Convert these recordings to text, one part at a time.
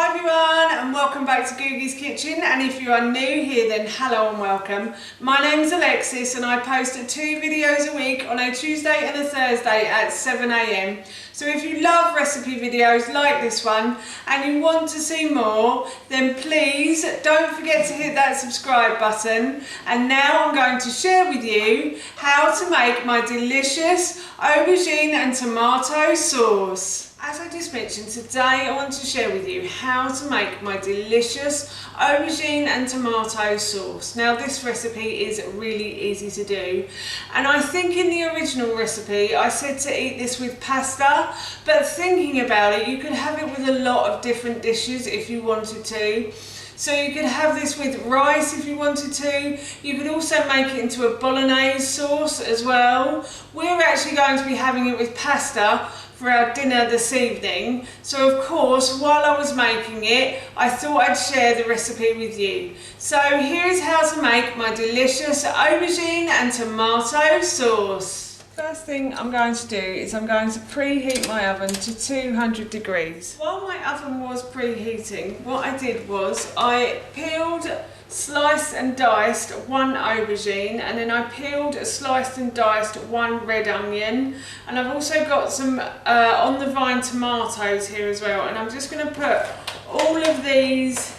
Hi everyone and welcome back to Googie's Kitchen, and if you are new here then hello and welcome. My name is Alexis and I post 2 videos a week on a Tuesday and a Thursday at 7 AM. So if you love recipe videos like this one and you want to see more, then please don't forget to hit that subscribe button. And now I'm going to share with you how to make my delicious aubergine and tomato sauce. As I just mentioned, today I want to share with you how to make my delicious aubergine and tomato sauce. Now this recipe is really easy to do, and I think in the original recipe I said to eat this with pasta, but thinking about it, you could have it with a lot of different dishes if you wanted to. So you could have this with rice if you wanted to. You could also make it into a bolognese sauce as well. We're actually going to be having it with pasta for our dinner this evening. So of course, while I was making it, I thought I'd share the recipe with you. So here's how to make my delicious aubergine and tomato sauce. First thing I'm going to do is I'm going to preheat my oven to 200 degrees. While my oven was preheating, what I did was I peeled, sliced and diced 1 aubergine, and then I peeled, sliced and diced 1 red onion, and I've also got some on the vine tomatoes here as well, and I'm just going to put all of these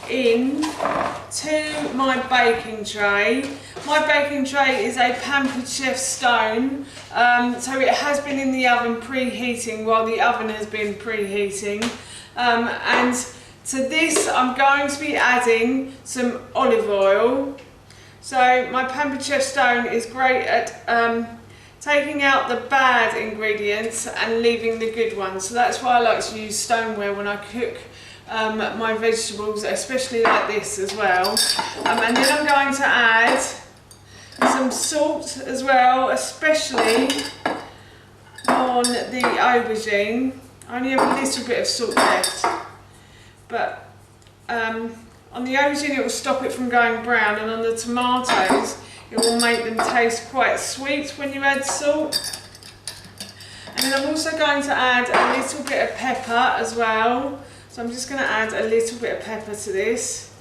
in to my baking tray. My baking tray is a Pampered Chef stone, so it has been in the oven preheating while the oven has been preheating, and to this I'm going to be adding some olive oil. So my Pampered Chef stone is great at taking out the bad ingredients and leaving the good ones, so that's why I like to use stoneware when I cook my vegetables, especially like this as well. And then I'm going to add some salt as well, especially on the aubergine. I only have a little bit of salt left, but on the aubergine it will stop it from going brown, and on the tomatoes it will make them taste quite sweet when you add salt. And then I'm also going to add a little bit of pepper as well. So I'm just going to add a little bit of pepper to this,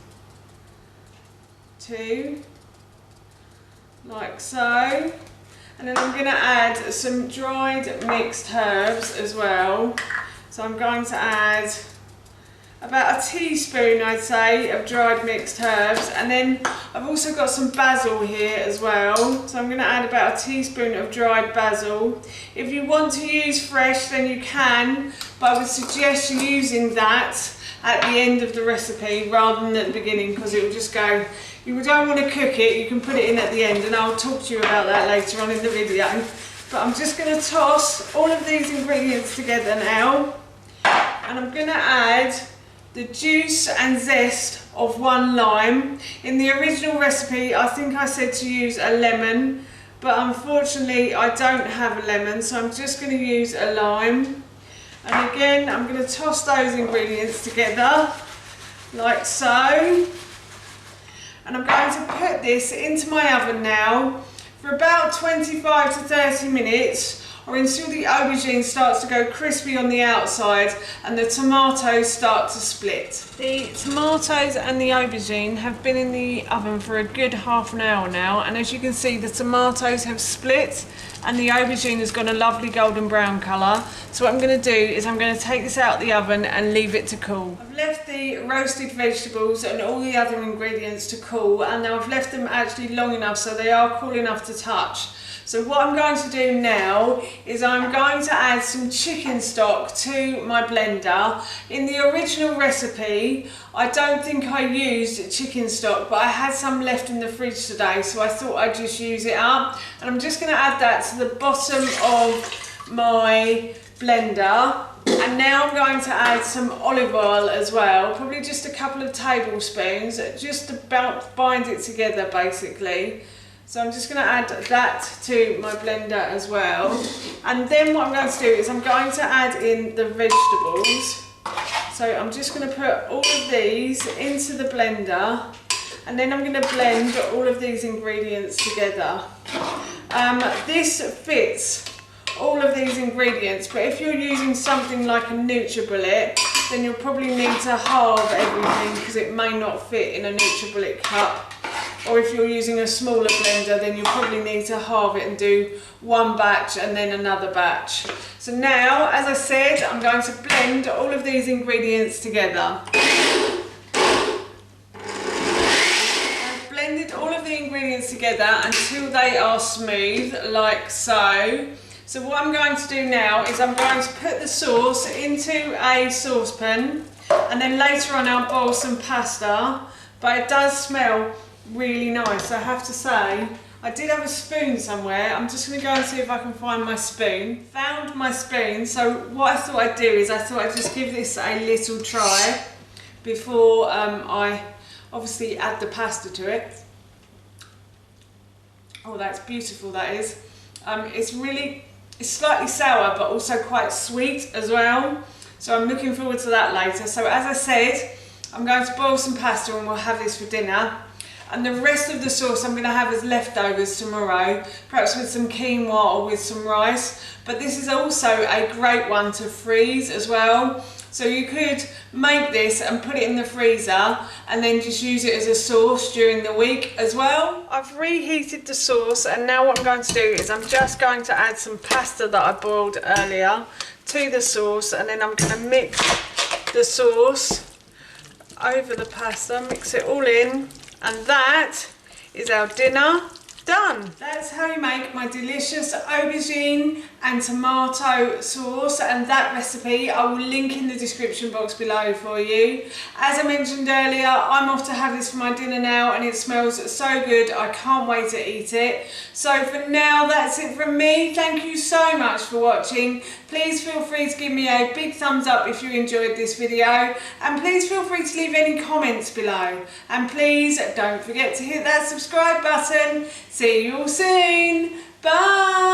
too, like so. And then I'm going to add some dried mixed herbs as well. So I'm going to add about a teaspoon, I'd say, of dried mixed herbs. And then I've also got some basil here as well. So I'm going to add about a teaspoon of dried basil. If you want to use fresh, then you can, but I would suggest you using that at the end of the recipe rather than at the beginning, because it will just go, you don't want to cook it, you can put it in at the end, and I'll talk to you about that later on in the video. But I'm just going to toss all of these ingredients together now, and I'm going to add the juice and zest of 1 lime. In the original recipe I think I said to use a lemon, but unfortunately I don't have a lemon, so I'm just going to use a lime. And again I'm going to toss those ingredients together like so, and I'm going to put this into my oven now for about 25 to 30 minutes, or until the aubergine starts to go crispy on the outside and the tomatoes start to split. The tomatoes and the aubergine have been in the oven for a good half an hour now, and as you can see the tomatoes have split and the aubergine has got a lovely golden brown colour. So what I'm going to do is I'm going to take this out of the oven and leave it to cool. I've left the roasted vegetables and all the other ingredients to cool, and now I've left them actually long enough so they are cool enough to touch. So what I'm going to do now is I'm going to add some chicken stock to my blender. In the original recipe, I don't think I used chicken stock, but I had some left in the fridge today, so I thought I'd just use it up. And I'm just going to add that to the bottom of my blender. And now I'm going to add some olive oil as well, probably just a couple of tablespoons, just to bind it together basically. So I'm just going to add that to my blender as well. And then what I'm going to do is I'm going to add in the vegetables. So I'm just going to put all of these into the blender, and then I'm going to blend all of these ingredients together. This fits all of these ingredients, but if you're using something like a NutriBullet, then you'll probably need to halve everything because it may not fit in a NutriBullet cup. Or if you're using a smaller blender, then you'll probably need to halve it and do one batch and then another batch. So now, as I said, I'm going to blend all of these ingredients together. I've blended all of the ingredients together until they are smooth, like so. So what I'm going to do now is I'm going to put the sauce into a saucepan, and then later on I'll boil some pasta, but it does smell really nice, I have to say. I did have a spoon somewhere. I'm just going to go and see if I can find my spoon. Found my spoon. So what I thought I'd do is I thought I'd just give this a little try before I obviously add the pasta to it. Oh, that's beautiful, that is. It's slightly sour but also quite sweet as well. So I'm looking forward to that later. So as I said, I'm going to boil some pasta and we'll have this for dinner. And the rest of the sauce I'm going to have as leftovers tomorrow, perhaps with some quinoa or with some rice. But this is also a great one to freeze as well. So you could make this and put it in the freezer and then just use it as a sauce during the week as well. I've reheated the sauce, and now what I'm going to do is I'm just going to add some pasta that I boiled earlier to the sauce, and then I'm going to mix the sauce over the pasta, mix it all in. And that is our dinner done. That's how you make my delicious aubergine and tomato sauce, and that recipe I will link in the description box below for you. As I mentioned earlier, I'm off to have this for my dinner now, and it smells so good. I can't wait to eat it. So for now, that's it from me. Thank you so much for watching. Please feel free to give me a big thumbs up if you enjoyed this video, and please feel free to leave any comments below. And please don't forget to hit that subscribe button. See you all soon. Bye.